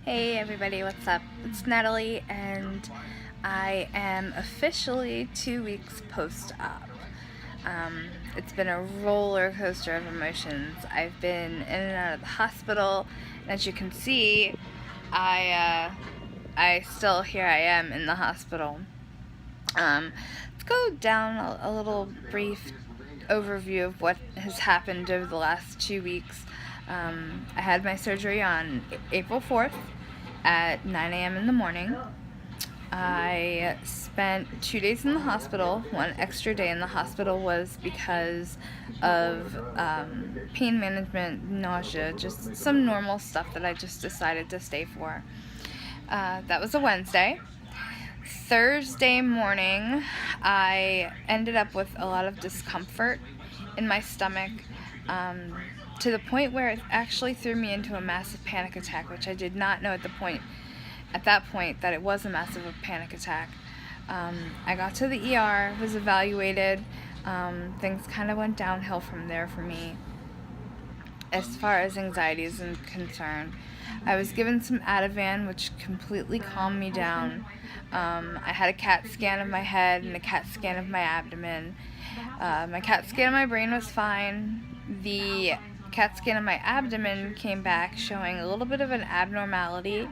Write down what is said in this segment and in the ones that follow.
Hey everybody, what's up? It's Natalie, and I am officially 2 weeks post-op. It's been a roller coaster of emotions. I've been in and out of the hospital, and as you can see, I still, here I am in the hospital. Let's go down a little brief overview of what has happened over the last 2 weeks. I had my surgery on April 4th at 9 a.m. in the morning. I spent 2 days in the hospital. One extra day in the hospital was because of pain management, nausea, just some normal stuff that I just decided to stay for. That was a Wednesday. Thursday morning, I ended up with a lot of discomfort in my stomach, to the point where it actually threw me into a massive panic attack, which I did not know at that point that it was a massive panic attack. I got to the ER, was evaluated. Things kind of went downhill from there for me as far as anxiety is concerned. I was given some Ativan, which completely calmed me down. I had a CAT scan of my head and a CAT scan of my abdomen. My CAT scan of my brain was fine. The CAT scan of my abdomen came back showing a little bit of an abnormality,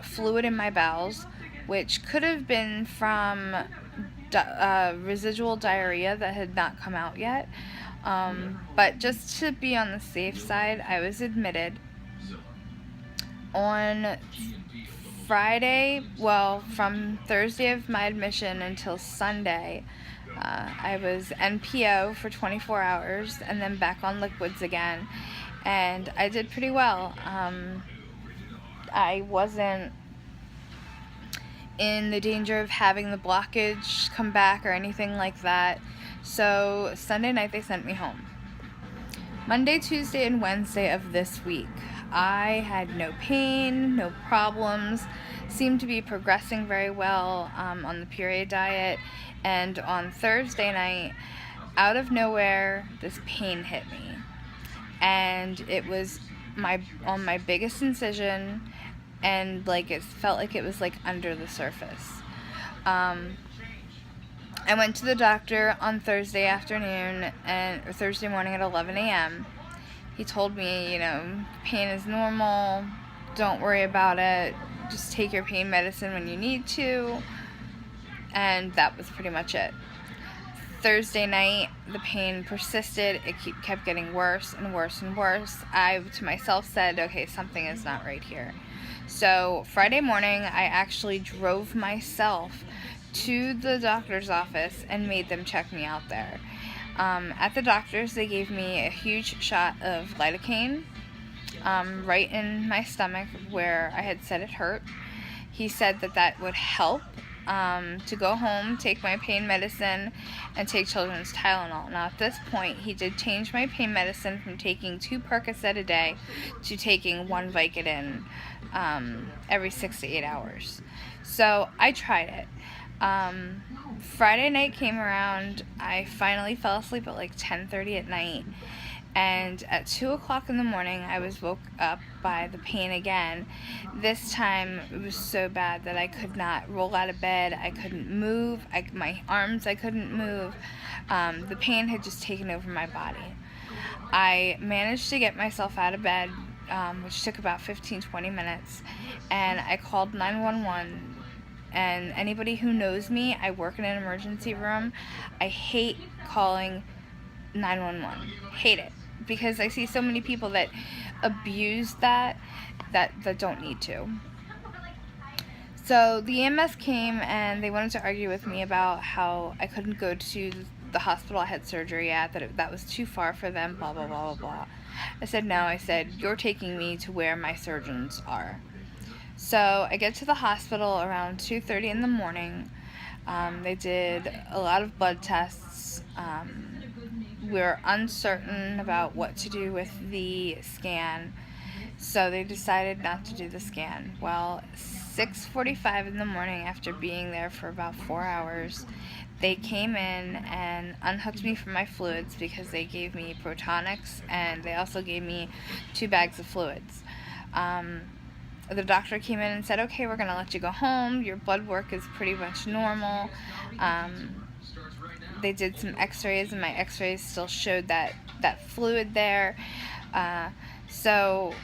fluid in my bowels, which could have been from residual diarrhea that had not come out yet. But just to be on the safe side, I was admitted. On Friday, from Thursday of my admission until Sunday, I was NPO for 24 hours and then back on liquids again, and I did pretty well. I wasn't in the danger of having the blockage come back or anything like that, so Sunday night they sent me home. Monday, Tuesday, and Wednesday of this week, I had no pain, no problems, seemed to be progressing very well on the period diet, and on Thursday night, out of nowhere, this pain hit me, and it was on my biggest incision, and it felt like it was under the surface. I went to the doctor on Thursday afternoon or Thursday morning at 11 a.m. He told me, pain is normal, don't worry about it, just take your pain medicine when you need to, and that was pretty much it. Thursday night, the pain persisted. It kept getting worse and worse and worse. I, to myself, said, okay, something is not right here. So Friday morning, I actually drove myself to the doctor's office and made them check me out there. At the doctor's, they gave me a huge shot of lidocaine right in my stomach where I had said it hurt. He said that would help to go home, take my pain medicine, and take children's Tylenol. Now, at this point, he did change my pain medicine from taking 2 Percocet a day to taking 1 Vicodin every 6 to 8 hours. So I tried it. Friday night came around. I finally fell asleep at 10:30 at night, and at 2 o'clock in the morning I was woke up by the pain again. This time it was so bad that I could not roll out of bed. I couldn't move. My arms I couldn't move. The pain had just taken over my body. I managed to get myself out of bed, which took about 15-20 minutes, and I called 911. And anybody who knows me, I work in an emergency room. I hate calling 911. Hate it. Because I see so many people that abuse that don't need to. So the EMS came and they wanted to argue with me about how I couldn't go to the hospital I had surgery at, that was too far for them, blah, blah, blah, blah, blah. I said, no. I said, you're taking me to where my surgeons are. So I get to the hospital around 2:30 in the morning. They did a lot of blood tests. We're uncertain about what to do with the scan, so they decided not to do the scan. Well, 6:45 in the morning, after being there for about 4 hours, they came in and unhooked me from my fluids because they gave me protonics, and they also gave me 2 bags of fluids. the doctor came in and said, okay, we're going to let you go home. Your blood work is pretty much normal. They did some x-rays, and my x-rays still showed that fluid there. So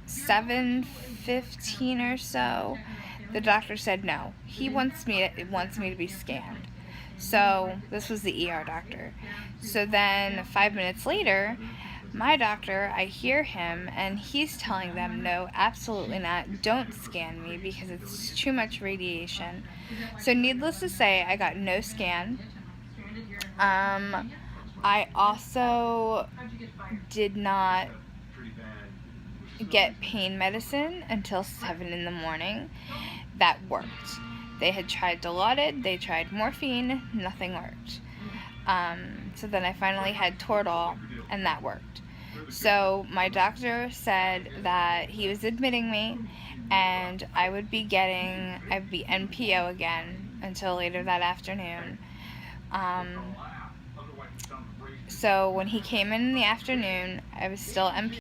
7:15 or so, the doctor said no. He wants me to be scanned. So this was the ER doctor. So then 5 minutes later, my doctor, I hear him, and he's telling them, no, absolutely not. Don't scan me because it's too much radiation. So needless to say, I got no scan. I also did not get pain medicine until 7 in the morning. That worked. They had tried Dilaudid, they tried morphine, nothing worked. So then I finally had Toradol, and that worked. So my doctor said that he was admitting me, and I'd be NPO again until later that afternoon. So when he came in the afternoon, I was still NPO.